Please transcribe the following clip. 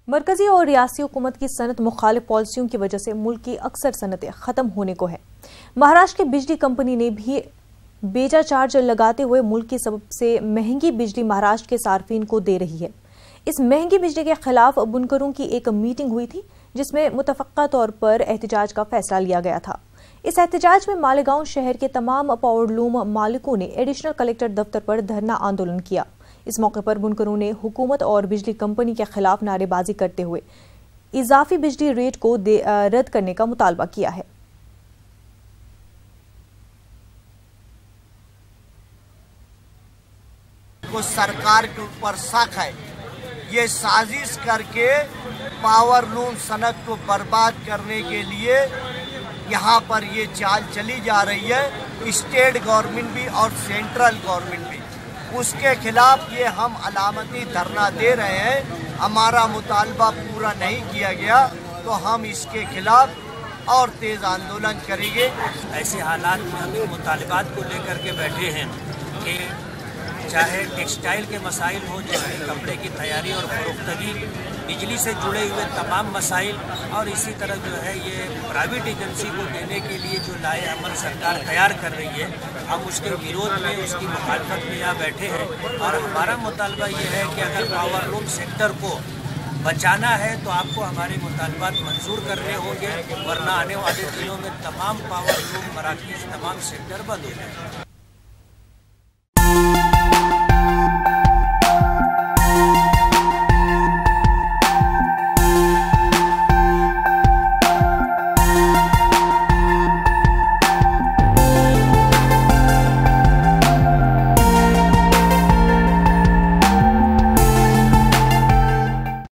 मरकजी और रियासी हुकूमत की सनत मुखालिफ पॉलिसियों की वजह से मुल्क की अक्सर सनतें खत्म होने को है। महाराष्ट्र की बिजली कंपनी ने भी बेजा चार्ज लगाते हुए मुल्क की सबसे महंगी बिजली महाराष्ट्र के सार्फिन को दे रही है। इस महंगी बिजली के खिलाफ बुनकरों की एक मीटिंग हुई थी, जिसमें मुतफ़क्का तौर पर एहतजाज का फैसला लिया गया था। इस एहतजाज में मालेगांव शहर के तमाम पावरलूम मालिकों ने एडिशनल कलेक्टर दफ्तर पर धरना आंदोलन किया। इस मौके पर बुनकरों ने हुकूमत और बिजली कंपनी के खिलाफ नारेबाजी करते हुए इजाफी बिजली रेट को रद्द करने का मुतालबा किया है। को सरकार के ऊपर शक है, ये साजिश करके पावरलूम सनत को बर्बाद करने के लिए यहाँ पर ये चाल चली जा रही है। स्टेट गवर्नमेंट भी और सेंट्रल गवर्नमेंट भी, उसके खिलाफ ये हम अलामती धरना दे रहे हैं। हमारा मुतालबा पूरा नहीं किया गया तो हम इसके खिलाफ और तेज आंदोलन करेंगे। ऐसे हालात में हम इन मुतालबात को लेकर के बैठे हैं कि चाहे टेक्सटाइल के मसाइल हो, जैसे कपड़े की तैयारी और फरोख्तगी, बिजली से जुड़े हुए तमाम मसाइल, और इसी तरह जो है ये प्राइवेट एजेंसी को देने के लिए जो लाए अमल सरकार तैयार कर रही है, हम उसके विरोध में, उसकी मुखालफत में यहाँ बैठे हैं। और हमारा मुतालबा ये है कि अगर पावरलूम सेक्टर को बचाना है तो आपको हमारे मुतालबात मंजूर करने होंगे, वरना आने वाले दिनों में तमाम पावरलूम मराकज़, तमाम सेक्टर बंद हो जाएंगे।